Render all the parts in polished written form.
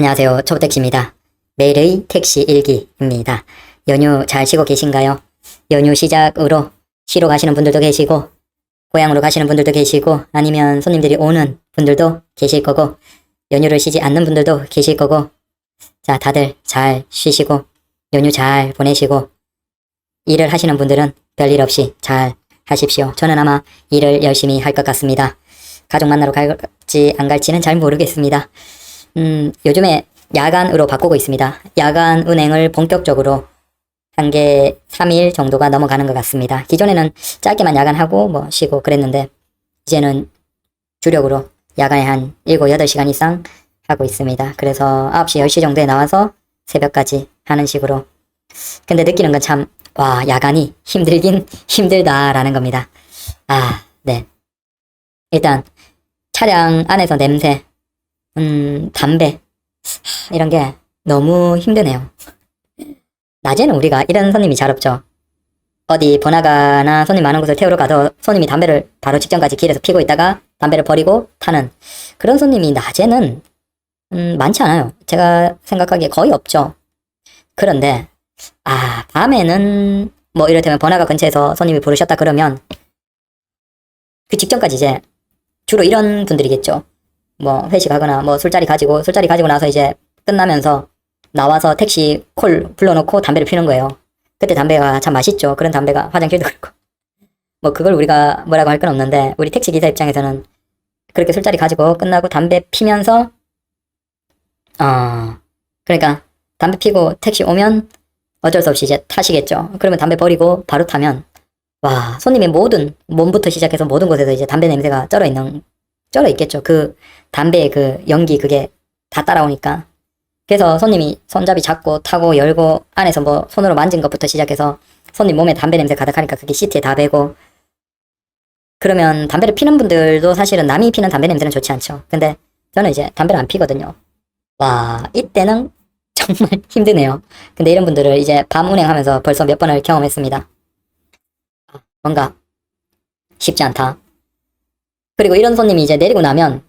안녕하세요. 초보택시입니다. 매일의 택시 일기입니다. 연휴 잘 쉬고 계신가요? 연휴 시작으로 쉬러 가시는 분들도 계시고 고향으로 가시는 분들도 계시고 아니면 손님들이 오는 분들도 계실 거고 연휴를 쉬지 않는 분들도 계실 거고 자, 다들 잘 쉬시고 연휴 잘 보내시고 일을 하시는 분들은 별일 없이 잘 하십시오. 저는 아마 일을 열심히 할 것 같습니다. 가족 만나러 갈지 안 갈지는 잘 모르겠습니다. 요즘에 야간으로 바꾸고 있습니다. 야간 운행을 본격적으로 한 게 3일 정도가 넘어가는 것 같습니다. 기존에는 짧게만 야간하고 뭐 쉬고 그랬는데 이제는 주력으로 야간에 한 7, 8시간 이상 하고 있습니다. 그래서 9시, 10시 정도에 나와서 새벽까지 하는 식으로. 근데 느끼는 건 참, 와, 야간이 힘들긴 힘들다라는 겁니다. 네. 일단 차량 안에서 냄새, 담배 이런 게 너무 힘드네요. 낮에는 우리가 이런 손님이 잘 없죠. 어디 번화가나 손님 많은 곳을 태우러 가도 손님이 담배를 바로 직전까지 길에서 피고 있다가 담배를 버리고 타는 그런 손님이 낮에는 많지 않아요. 제가 생각하기에 거의 없죠. 그런데 밤에는 뭐 이를테면 번화가 근처에서 손님이 부르셨다 그러면 그 직전까지 이제 주로 이런 분들이겠죠. 뭐 회식하거나 뭐 술자리 가지고 나서 이제 끝나면서 나와서 택시 콜 불러놓고 담배를 피는 거예요. 그때 담배가 참 맛있죠. 그런 담배가 화장실도 그렇고 뭐 그걸 우리가 뭐라고 할 건 없는데 우리 택시 기사 입장에서는 그렇게 술자리 가지고 끝나고 담배 피면서 그러니까 담배 피고 택시 오면 어쩔 수 없이 이제 타시겠죠. 그러면 담배 버리고 바로 타면 와, 손님의 모든 몸부터 시작해서 모든 곳에서 이제 담배 냄새가 쩔어 있겠죠. 그 담배의 그 연기 그게 다 따라오니까. 그래서 손님이 손잡이 잡고 타고 열고 안에서 뭐 손으로 만진 것부터 시작해서 손님 몸에 담배 냄새 가득하니까 그게 시트에 다 배고 그러면 담배를 피는 분들도 사실은 남이 피는 담배 냄새는 좋지 않죠. 근데 저는 이제 담배를 안 피거든요. 와, 이때는 정말 힘드네요. 근데 이런 분들을 이제 밤 운행하면서 벌써 몇 번을 경험했습니다. 뭔가 쉽지 않다. 그리고 이런 손님이 이제 내리고 나면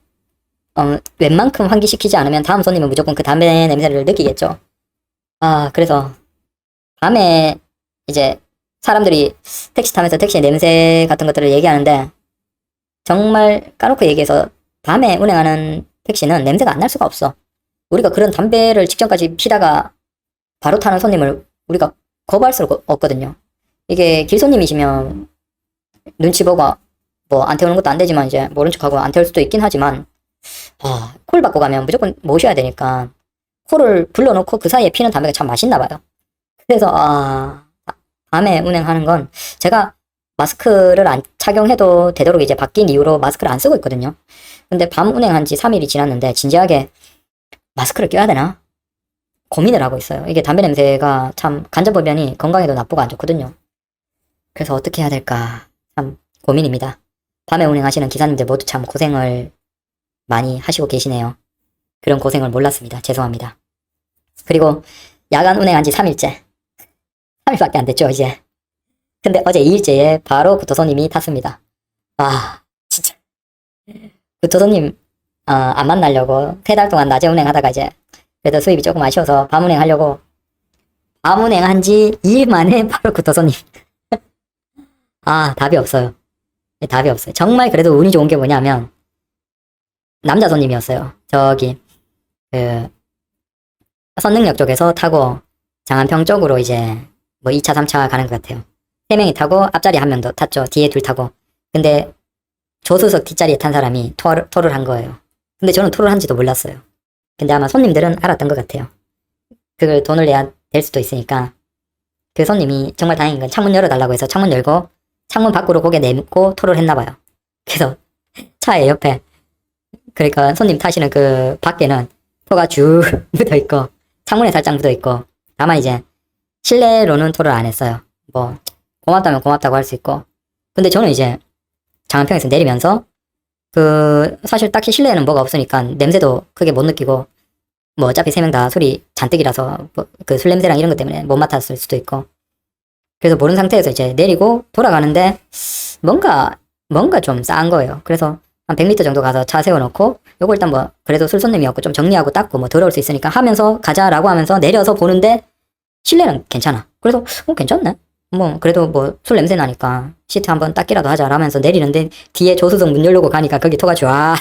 웬만큼 환기시키지 않으면 다음 손님은 무조건 그 담배 냄새를 느끼겠죠. 그래서 밤에 이제 사람들이 택시 타면서 택시의 냄새 같은 것들을 얘기하는데 정말 까놓고 얘기해서 밤에 운행하는 택시는 냄새가 안 날 수가 없어. 우리가 그런 담배를 직전까지 피다가 바로 타는 손님을 우리가 거부할 수가 없거든요. 이게 길손님이시면 눈치 보고 뭐 안 태우는 것도 안 되지만 이제 모른 척하고 안 태울 수도 있긴 하지만 콜 받고 가면 무조건 모셔야 되니까 콜을 불러놓고 그 사이에 피는 담배가 참 맛있나 봐요. 그래서 밤에 운행하는 건 제가 마스크를 안 착용해도 되도록 이제 바뀐 이후로 마스크를 안 쓰고 있거든요. 근데 밤 운행한 지 3일이 지났는데 진지하게 마스크를 껴야 되나? 고민을 하고 있어요. 이게 담배 냄새가 참 간접보면이 건강에도 나쁘고 안 좋거든요. 그래서 어떻게 해야 될까 참 고민입니다. 밤에 운행하시는 기사님들 모두 참 고생을 많이 하시고 계시네요. 그런 고생을 몰랐습니다. 죄송합니다. 그리고 야간 운행한 지 3일째. 3일밖에 안 됐죠, 이제. 근데 어제 2일째에 바로 구토손님이 탔습니다. 진짜. 구토손님, 안 만나려고 3달 동안 낮에 운행하다가 이제 그래도 수입이 조금 아쉬워서 밤 운행하려고 밤 운행한 지 2일 만에 바로 구토손님. 답이 없어요. 답이 없어요. 정말 그래도 운이 좋은 게 뭐냐면 남자 손님이었어요. 저기 선릉역 쪽에서 타고 장안평 쪽으로 이제 뭐 2차, 3차 가는 것 같아요. 3명이 타고 앞자리 한 명 더 탔죠. 뒤에 둘 타고. 근데 조수석 뒷자리에 탄 사람이 토를 한 거예요. 근데 저는 토를 한지도 몰랐어요. 근데 아마 손님들은 알았던 것 같아요. 그걸 돈을 내야 될 수도 있으니까 그 손님이 정말 다행인 건 창문 열어달라고 해서 창문 열고 창문 밖으로 고개 내밀고 토를 했나봐요. 그래서 차에 옆에 그러니까 손님 타시는 그 밖에는 토가 쭉 묻어있고 창문에 살짝 묻어있고 다만 이제 실내로는 토를 안 했어요. 뭐 고맙다면 고맙다고 할 수 있고 근데 저는 이제 장안평에서 내리면서 사실 딱히 실내에는 뭐가 없으니까 냄새도 크게 못 느끼고 뭐 어차피 3명 다 술이 잔뜩이라서 그 술 냄새랑 이런 것 때문에 못 맡았을 수도 있고 그래서 모르는 상태에서 이제 내리고 돌아가는데 뭔가 좀 싸한 거예요. 그래서 한 100m 정도 가서 차 세워놓고 요거 일단 뭐 그래도 술손님이었고 좀 정리하고 닦고 뭐 더러울 수 있으니까 하면서 가자라고 하면서 내려서 보는데 실내는 괜찮아. 그래서 괜찮네. 뭐 그래도 뭐 술 냄새 나니까 시트 한번 닦기라도 하자 라면서 내리는데 뒤에 조수석 문 열려고 가니까 거기 토가 좋아.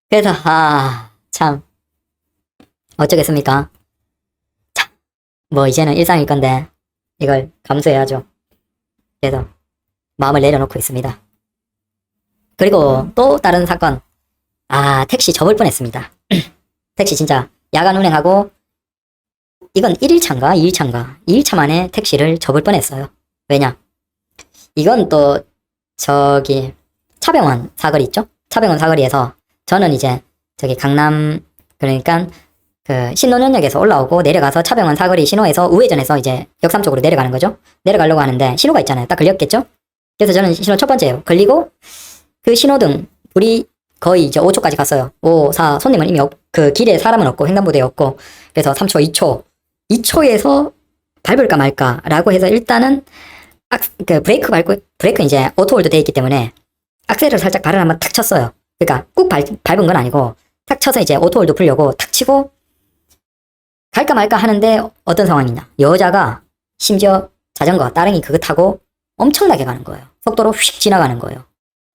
그래서 참 어쩌겠습니까? 참, 뭐 이제는 일상일 건데 이걸 감수해야죠. 그래서 마음을 내려놓고 있습니다. 그리고 또 다른 사건. 택시 접을 뻔했습니다. 택시 진짜 야간 운행하고 이건 1일차인가 2일차인가 2일차 만에 택시를 접을 뻔했어요. 왜냐? 이건 또 저기 차병원 사거리 있죠? 차병원 사거리에서 저는 이제 저기 강남 그러니까 그 신논현역에서 올라오고 내려가서 차병원 사거리 신호에서 우회전해서 이제 역삼 쪽으로 내려가는 거죠. 내려가려고 하는데 신호가 있잖아요. 딱 걸렸겠죠? 그래서 저는 신호 첫 번째예요. 걸리고 그 신호등 불이 거의 이제 5초까지 갔어요. 5, 4 손님은 이미 그 길에 사람은 없고 횡단보도에 없고 그래서 3초, 2초에서 밟을까 말까라고 해서 일단은 그 브레이크 이제 오토홀드 돼 있기 때문에 악셀을 살짝 발을 한번 탁 쳤어요. 그러니까 꾹 밟은 건 아니고 탁 쳐서 이제 오토홀드 풀려고 탁 치고 갈까 말까 하는데 어떤 상황이냐. 여자가 심지어 자전거 따릉이 그거 타고 엄청나게 가는 거예요. 속도로 휙 지나가는 거예요.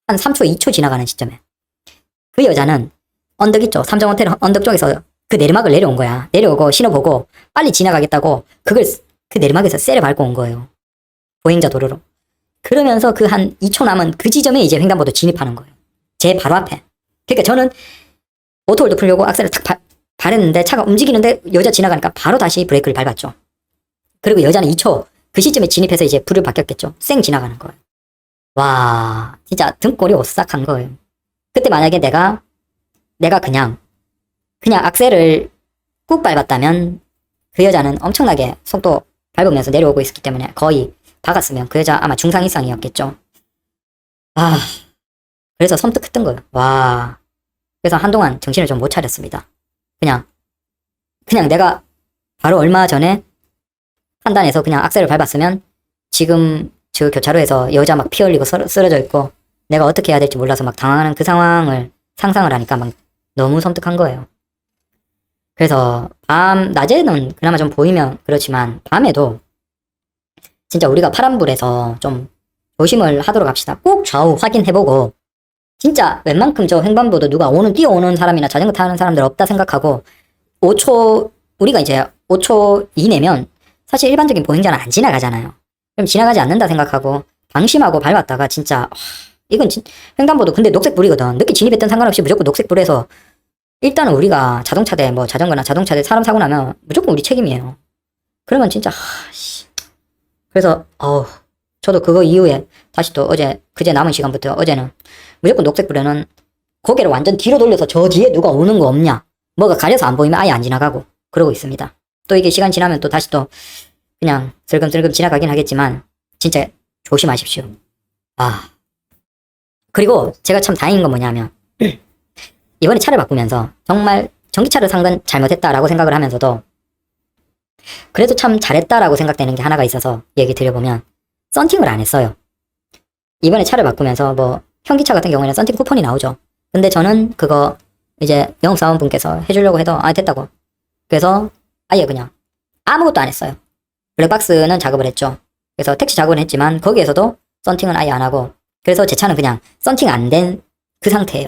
한 3초, 2초 지나가는 시점에. 그 여자는 언덕 있죠. 삼성호텔 언덕 쪽에서 그 내리막을 내려온 거야. 내려오고 신호 보고 빨리 지나가겠다고 그걸 그 내리막에서 쎄를 밟고 온 거예요. 보행자 도로로. 그러면서 그 한 2초 남은 그 지점에 이제 횡단보도 진입하는 거예요. 제 바로 앞에. 그러니까 저는 오토홀드 풀려고 악셀을 탁 밟았는데 차가 움직이는데 여자 지나가니까 바로 다시 브레이크를 밟았죠. 그리고 여자는 2초 그 시점에 진입해서 이제 불을 바뀌었겠죠. 쌩 지나가는 거예요. 와, 진짜 등골이 오싹한 거예요. 그때 만약에 내가 그냥 악셀을 꾹 밟았다면 그 여자는 엄청나게 속도 밟으면서 내려오고 있었기 때문에 거의 박았으면 그 여자 아마 중상 이상이었겠죠. 그래서 섬뜩했던 거예요. 와. 그래서 한동안 정신을 좀 못 차렸습니다. 그냥 내가 바로 얼마 전에 판단해서 그냥 악셀을 밟았으면 지금 저 교차로에서 여자 막 피 흘리고 쓰러져 있고 내가 어떻게 해야 될지 몰라서 막 당황하는 그 상황을 상상을 하니까 막 너무 섬뜩한 거예요. 그래서 낮에는 그나마 좀 보이면 그렇지만 밤에도 진짜 우리가 파란불에서 좀 조심을 하도록 합시다. 꼭 좌우 확인해보고 진짜 웬만큼 저 횡단보도 누가 뛰어오는 사람이나 자전거 타는 사람들 없다 생각하고 5초 우리가 이제 5초 이내면 사실 일반적인 보행자는 안 지나가잖아요. 그럼 지나가지 않는다 생각하고 방심하고 밟았다가 진짜 이건 횡단보도 근데 녹색불이거든. 늦게 진입했던 상관없이 무조건 녹색불에서 일단은 우리가 자동차대 뭐 자전거나 자동차대 사람 사고 나면 무조건 우리 책임이에요. 그러면 진짜 그래서 저도 그거 이후에 다시 또 그제 남은 시간부터 어제는 무조건 녹색불에는 고개를 완전 뒤로 돌려서 저 뒤에 누가 오는 거 없냐 뭐가 가려서 안 보이면 아예 안 지나가고 그러고 있습니다. 또 이게 시간 지나면 또 다시 또 그냥 슬금슬금 지나가긴 하겠지만 진짜 조심하십시오. 그리고 제가 참 다행인 건 뭐냐면 이번에 차를 바꾸면서 정말 전기차를 산 건 잘못했다라고 생각을 하면서도 그래도 참 잘했다라고 생각되는 게 하나가 있어서 얘기 드려보면 썬팅을 안 했어요. 이번에 차를 바꾸면서 뭐 현기차 같은 경우에는 썬팅 쿠폰이 나오죠. 근데 저는 그거 이제 영업사원분께서 해주려고 해도 됐다고. 그래서 아예 그냥 아무것도 안 했어요. 블랙박스는 작업을 했죠. 그래서 택시 작업은 했지만 거기에서도 썬팅은 아예 안 하고 그래서 제 차는 그냥 썬팅 안 된 그 상태예요.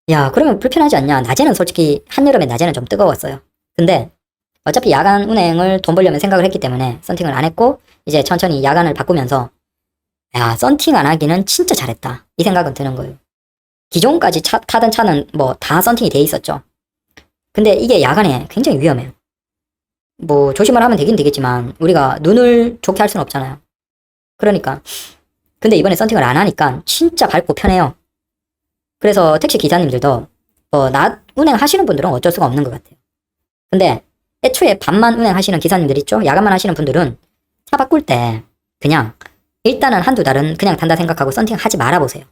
야, 그러면 불편하지 않냐? 낮에는 솔직히 한여름에 낮에는 좀 뜨거웠어요. 근데 어차피 야간 운행을 돈 벌려면 생각을 했기 때문에 썬팅을 안 했고 이제 천천히 야간을 바꾸면서 야, 썬팅 안 하기는 진짜 잘했다. 이 생각은 드는 거예요. 기존까지 타던 차는 뭐 다 썬팅이 돼 있었죠. 근데 이게 야간에 굉장히 위험해요. 뭐 조심을 하면 되긴 되겠지만 우리가 눈을 좋게 할 수는 없잖아요. 그러니까 근데 이번에 썬팅을 안 하니까 진짜 밝고 편해요. 그래서 택시 기사님들도 뭐 낮 운행하시는 분들은 어쩔 수가 없는 것 같아요. 근데 애초에 밤만 운행하시는 기사님들 있죠? 야간만 하시는 분들은 차 바꿀 때 그냥 일단은 한두 달은 그냥 탄다 생각하고 썬팅 하지 말아보세요.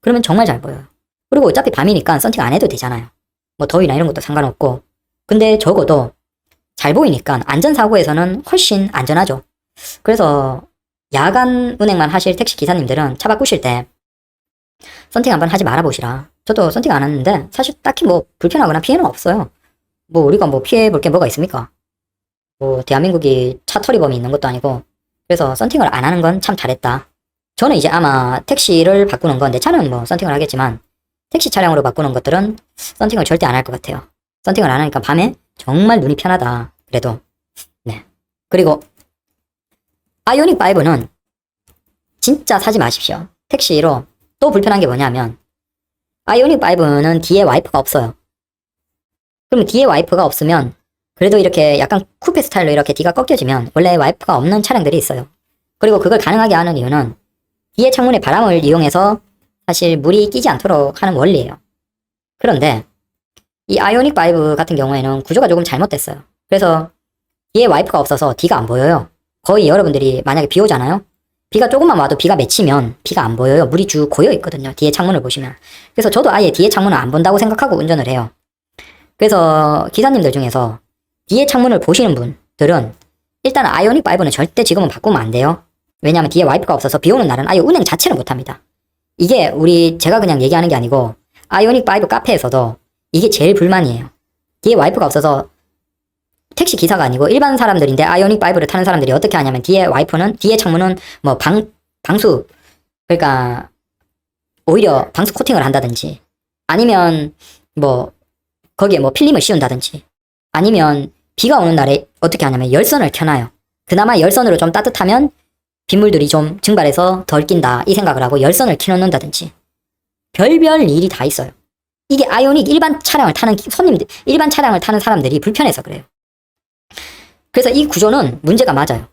그러면 정말 잘 보여요. 그리고 어차피 밤이니까 썬팅 안 해도 되잖아요. 뭐 더위나 이런 것도 상관없고. 근데 적어도 잘 보이니까 안전사고에서는 훨씬 안전하죠. 그래서 야간 운행만 하실 택시 기사님들은 차 바꾸실 때 썬팅 한번 하지 말아보시라. 저도 썬팅 안 했는데 사실 딱히 뭐 불편하거나 피해는 없어요. 뭐 우리가 뭐 피해 볼 게 뭐가 있습니까? 뭐 대한민국이 차터리범이 있는 것도 아니고. 그래서 썬팅을 안 하는 건 참 잘했다. 저는 이제 아마 택시를 바꾸는 건, 내 차는 뭐 썬팅을 하겠지만 택시 차량으로 바꾸는 것들은 썬팅을 절대 안 할 것 같아요. 썬팅을 안 하니까 밤에 정말 눈이 편하다. 그래도. 네. 그리고 아이오닉 5는 진짜 사지 마십시오. 택시로 또 불편한 게 뭐냐면 아이오닉 5는 뒤에 와이퍼가 없어요. 그럼 뒤에 와이퍼가 없으면 그래도 이렇게 약간 쿠페 스타일로 이렇게 뒤가 꺾여지면 원래 와이퍼가 없는 차량들이 있어요. 그리고 그걸 가능하게 하는 이유는 뒤에 창문에 바람을 이용해서 사실 물이 끼지 않도록 하는 원리예요. 그런데 이 아이오닉 5 같은 경우에는 구조가 조금 잘못됐어요. 그래서 뒤에 와이퍼가 없어서 뒤가 안 보여요. 거의 여러분들이 만약에 비 오잖아요. 비가 조금만 와도 비가 맺히면 비가 안 보여요. 물이 쭉 고여 있거든요. 뒤에 창문을 보시면. 그래서 저도 아예 뒤에 창문을 안 본다고 생각하고 운전을 해요. 그래서 기사님들 중에서 뒤에 창문을 보시는 분들은 일단 아이오닉 5는 절대 지금은 바꾸면 안 돼요. 왜냐하면 뒤에 와이퍼가 없어서 비 오는 날은 아예 운행 자체를 못합니다. 이게 제가 그냥 얘기하는 게 아니고 아이오닉 5 카페에서도 이게 제일 불만이에요. 뒤에 와이퍼가 없어서 택시 기사가 아니고 일반 사람들인데 아이오닉 5를 타는 사람들이 어떻게 하냐면 뒤에 창문은 뭐 방수, 그러니까 오히려 방수 코팅을 한다든지 아니면 뭐 거기에 뭐 필름을 씌운다든지 아니면 비가 오는 날에 어떻게 하냐면 열선을 켜놔요. 그나마 열선으로 좀 따뜻하면 빗물들이 좀 증발해서 덜 낀다 이 생각을 하고 열선을 켜놓는다든지 별별 일이 다 있어요. 이게 아이오닉 일반 차량을 타는 일반 차량을 타는 사람들이 불편해서 그래요. 그래서 이 구조는 문제가 맞아요.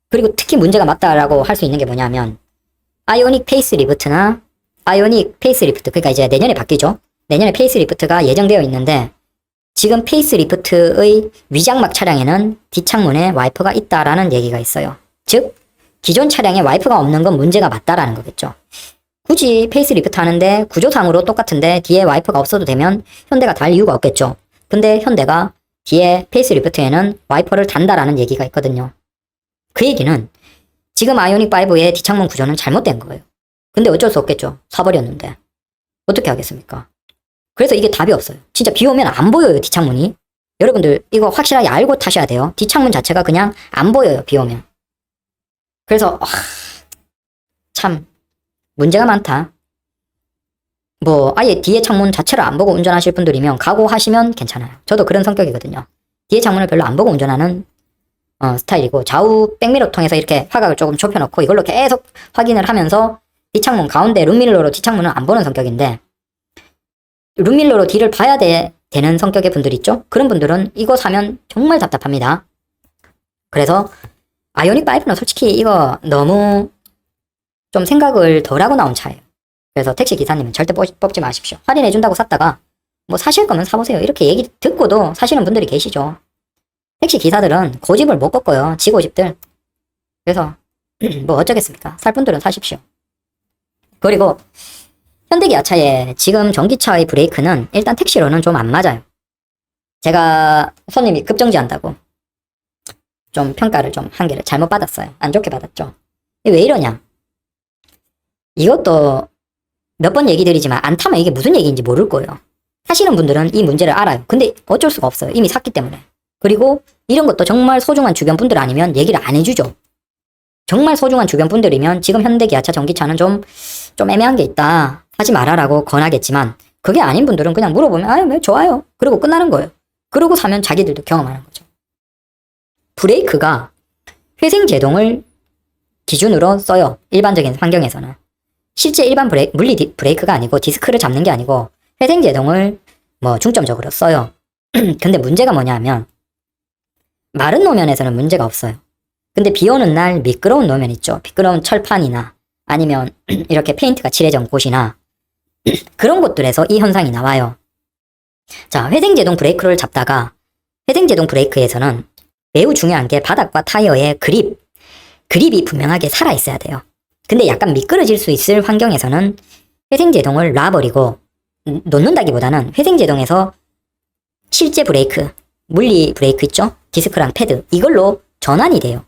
그리고 특히 문제가 맞다라고 할 수 있는 게 뭐냐면 아이오닉 페이스리프트나 아이오닉 페이스리프트, 그러니까 이제 내년에 바뀌죠. 내년에 페이스리프트가 예정되어 있는데 지금 페이스리프트의 위장막 차량에는 뒷창문에 와이퍼가 있다라는 얘기가 있어요. 즉 기존 차량에 와이퍼가 없는 건 문제가 맞다라는 거겠죠. 굳이 페이스리프트 하는데 구조상으로 똑같은데 뒤에 와이퍼가 없어도 되면 현대가 달 이유가 없겠죠. 근데 현대가 뒤에 페이스리프트에는 와이퍼를 단다라는 얘기가 있거든요. 그 얘기는 지금 아이오닉 5의 뒷창문 구조는 잘못된 거예요. 근데 어쩔 수 없겠죠. 사버렸는데. 어떻게 하겠습니까? 그래서 이게 답이 없어요. 진짜 비 오면 안 보여요, 뒷창문이. 여러분들 이거 확실하게 알고 타셔야 돼요. 뒷창문 자체가 그냥 안 보여요, 비 오면. 그래서 참 문제가 많다. 뭐 아예 뒤에 창문 자체를 안 보고 운전하실 분들이면 각오하시면 괜찮아요. 저도 그런 성격이거든요. 뒤에 창문을 별로 안 보고 운전하는 스타일이고 좌우 백미러 통해서 이렇게 화각을 조금 좁혀놓고 이걸로 계속 확인을 하면서 뒷창문 가운데 룸밀러로 뒷창문을 안 보는 성격인데 룸밀러로 뒤를 봐야 되는 성격의 분들 있죠? 그런 분들은 이거 사면 정말 답답합니다. 그래서 아이오닉 5는 솔직히 이거 너무 좀 생각을 덜 하고 나온 차예요. 그래서 택시 기사님은 절대 뽑지 마십시오. 할인해준다고 샀다가 뭐 사실 거면 사보세요. 이렇게 얘기 듣고도 사시는 분들이 계시죠. 택시 기사들은 고집을 못 꺾어요. 지고집들. 그래서 뭐 어쩌겠습니까. 살 분들은 사십시오. 그리고 현대기아차의 지금 전기차의 브레이크는 일단 택시로는 좀 안 맞아요. 제가 손님이 급정지한다고 좀 평가를 좀 한 개를 잘못 받았어요. 안 좋게 받았죠. 왜 이러냐. 이것도 몇 번 얘기 드리지만 안 타면 이게 무슨 얘기인지 모를 거예요. 타시는 분들은 이 문제를 알아요. 근데 어쩔 수가 없어요. 이미 샀기 때문에. 그리고 이런 것도 정말 소중한 주변 분들 아니면 얘기를 안 해주죠. 정말 소중한 주변 분들이면 지금 현대기아차 전기차는 좀 애매한 게 있다. 하지 말아라고 권하겠지만 그게 아닌 분들은 그냥 물어보면 아유 네, 좋아요. 그러고 끝나는 거예요. 그러고 사면 자기들도 경험하는 거죠. 브레이크가 회생제동을 기준으로 써요. 일반적인 환경에서는. 실제 일반 물리 브레이크가 아니고 디스크를 잡는 게 아니고 회생제동을 뭐 중점적으로 써요. 근데 문제가 뭐냐면 마른 노면에서는 문제가 없어요. 근데 비 오는 날 미끄러운 노면 있죠. 미끄러운 철판이나 아니면 이렇게 페인트가 칠해진 곳이나 그런 곳들에서 이 현상이 나와요. 자, 회생제동 브레이크를 잡다가 회생제동 브레이크에서는 매우 중요한 게 바닥과 타이어의 그립이 분명하게 살아있어야 돼요. 근데 약간 미끄러질 수 있을 환경에서는 회생제동을 놔버리고 놓는다기보다는 회생제동에서 실제 브레이크, 물리 브레이크 있죠? 디스크랑 패드 이걸로 전환이 돼요.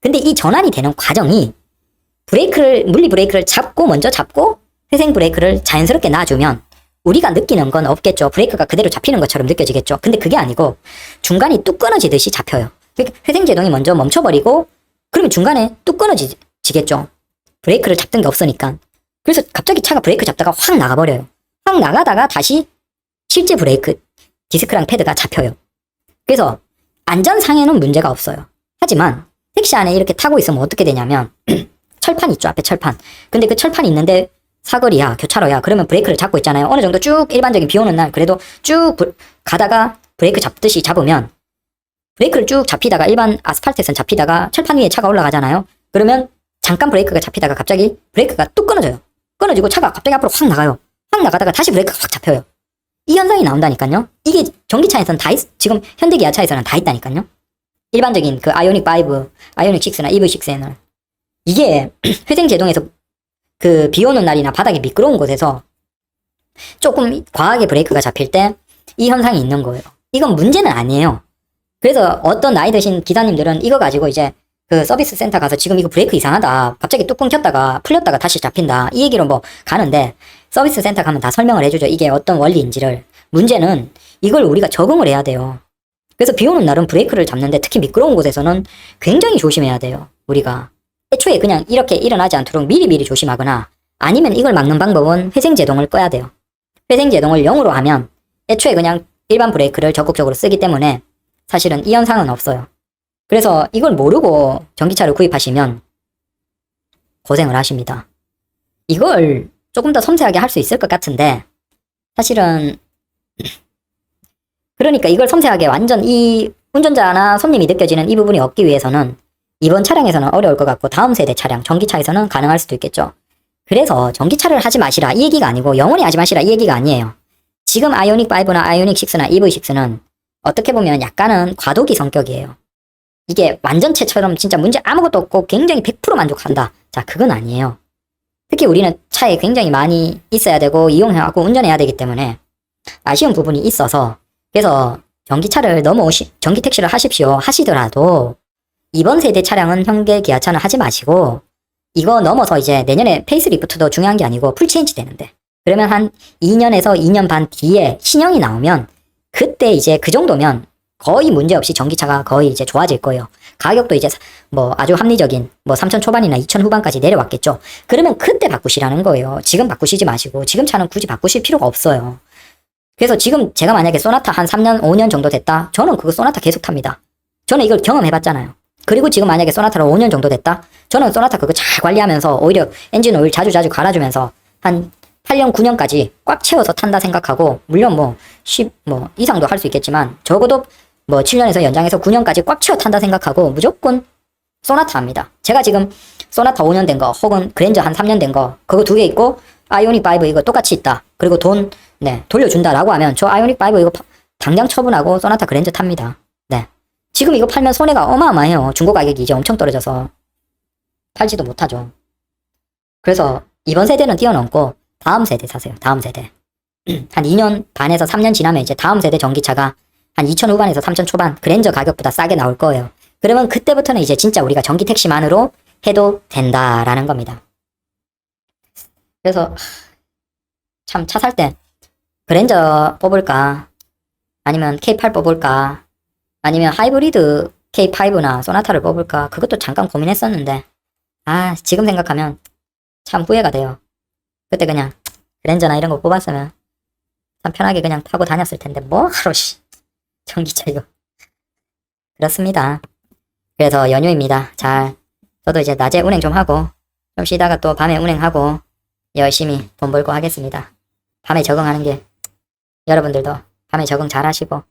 근데 이 전환이 되는 과정이 물리 브레이크를 먼저 잡고 회생 브레이크를 자연스럽게 놔주면 우리가 느끼는 건 없겠죠. 브레이크가 그대로 잡히는 것처럼 느껴지겠죠. 근데 그게 아니고 중간이 뚝 끊어지듯이 잡혀요. 회생제동이 먼저 멈춰버리고 그러면 중간에 뚝 끊어지겠죠. 브레이크를 잡던 게 없으니까. 그래서 갑자기 차가 브레이크 잡다가 확 나가버려요. 확 나가다가 다시 실제 브레이크 디스크랑 패드가 잡혀요. 그래서 안전상에는 문제가 없어요. 하지만 택시 안에 이렇게 타고 있으면 어떻게 되냐면 철판 있죠. 앞에 철판. 근데 그 철판이 있는데 사거리야, 교차로야. 그러면 브레이크를 잡고 있잖아요. 어느 정도 쭉 일반적인 비 오는 날 그래도 쭉 가다가 브레이크 잡듯이 잡으면 브레이크를 쭉 잡히다가 일반 아스팔트에선 잡히다가 철판 위에 차가 올라가잖아요. 그러면 잠깐 브레이크가 잡히다가 갑자기 브레이크가 뚝 끊어져요. 끊어지고 차가 갑자기 앞으로 확 나가요. 확 나가다가 다시 브레이크가 확 잡혀요. 이 현상이 나온다니까요. 이게 전기차에서는 지금 현대 기아차에서는 다 있다니까요. 일반적인 그 아이오닉 5, 아이오닉 6나 EV6에는 이게 회생제동에서 그 비 오는 날이나 바닥이 미끄러운 곳에서 조금 과하게 브레이크가 잡힐 때 이 현상이 있는 거예요. 이건 문제는 아니에요. 그래서 어떤 나이 드신 기사님들은 이거 가지고 이제 그 서비스 센터 가서 지금 이거 브레이크 이상하다. 갑자기 뚝 끊겼다가 풀렸다가 다시 잡힌다. 이 얘기로 뭐 가는데 서비스 센터 가면 다 설명을 해주죠. 이게 어떤 원리인지를. 문제는 이걸 우리가 적응을 해야 돼요. 그래서 비 오는 날은 브레이크를 잡는데 특히 미끄러운 곳에서는 굉장히 조심해야 돼요. 우리가. 애초에 그냥 이렇게 일어나지 않도록 미리미리 조심하거나 아니면 이걸 막는 방법은 회생제동을 꺼야 돼요. 회생제동을 0으로 하면 애초에 그냥 일반 브레이크를 적극적으로 쓰기 때문에 사실은 이 현상은 없어요. 그래서 이걸 모르고 전기차를 구입하시면 고생을 하십니다. 이걸 조금 더 섬세하게 할 수 있을 것 같은데 사실은 그러니까 이걸 섬세하게 완전 이 운전자나 손님이 느껴지는 이 부분이 없기 위해서는 이번 차량에서는 어려울 것 같고 다음 세대 차량, 전기차에서는 가능할 수도 있겠죠. 그래서 전기차를 하지 마시라 이 얘기가 아니고 영원히 하지 마시라 이 얘기가 아니에요. 지금 아이오닉 5나 아이오닉 6나 EV6는 어떻게 보면 약간은 과도기 성격이에요. 이게 완전체처럼 진짜 문제 아무것도 없고 굉장히 100% 만족한다. 자, 그건 아니에요. 특히 우리는 차에 굉장히 많이 있어야 되고 이용하고 운전해야 되기 때문에 아쉬운 부분이 있어서 그래서 전기차를 전기 택시를 하십시오 하시더라도 이번 세대 차량은 현대 기아차는 하지 마시고 이거 넘어서 이제 내년에 페이스리프트도 중요한 게 아니고 풀체인지 되는데 그러면 한 2년에서 2년 반 뒤에 신형이 나오면 그때 이제 그 정도면 거의 문제없이 전기차가 거의 이제 좋아질 거예요. 가격도 이제 뭐 아주 합리적인 뭐 3천 초반이나 2천 후반까지 내려왔겠죠. 그러면 그때 바꾸시라는 거예요. 지금 바꾸시지 마시고 지금 차는 굳이 바꾸실 필요가 없어요. 그래서 지금 제가 만약에 소나타 한 3년 5년 정도 됐다. 저는 그거 소나타 계속 탑니다. 저는 이걸 경험해봤잖아요. 그리고 지금 만약에 소나타로 5년 정도 됐다? 저는 소나타 그거 잘 관리하면서 오히려 엔진 오일 자주 갈아주면서 한 8년 9년까지 꽉 채워서 탄다 생각하고 물론 뭐 10 이상도 할 수 있겠지만 적어도 뭐 7년에서 연장해서 9년까지 꽉 채워 탄다 생각하고 무조건 소나타 합니다. 제가 지금 소나타 5년 된 거 혹은 그랜저 한 3년 된 거 그거 2개 있고 아이오닉 5 이거 똑같이 있다. 그리고 돈 돌려준다라고 하면 저 아이오닉 5 이거 당장 처분하고 소나타 그랜저 탑니다. 네. 지금 이거 팔면 손해가 어마어마해요. 중고 가격이 이제 엄청 떨어져서 팔지도 못하죠. 그래서 이번 세대는 뛰어넘고 다음 세대 사세요. 다음 세대. 한 2년 반에서 3년 지나면 이제 다음 세대 전기차가 한 2천 후반에서 3천 초반 그랜저 가격보다 싸게 나올 거예요. 그러면 그때부터는 이제 진짜 우리가 전기 택시만으로 해도 된다라는 겁니다. 그래서 참 차 살 때 그랜저 뽑을까 아니면 K8 뽑을까 아니면 하이브리드 K5나 소나타를 뽑을까 그것도 잠깐 고민했었는데 지금 생각하면 참 후회가 돼요. 그때 그냥 그랜저나 이런 거 뽑았으면 참 편하게 그냥 타고 다녔을 텐데 뭐하러 전기차 이거. 그렇습니다. 그래서 연휴입니다. 저도 이제 낮에 운행 좀 하고 좀 쉬다가 또 밤에 운행하고 열심히 돈 벌고 하겠습니다. 밤에 적응하는 게 여러분들도 밤에 적응 잘 하시고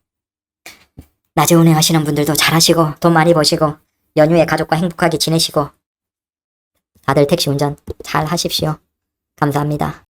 낮에 운행하시는 분들도 잘 하시고 돈 많이 버시고 연휴에 가족과 행복하게 지내시고 다들 택시 운전 잘 하십시오. 감사합니다.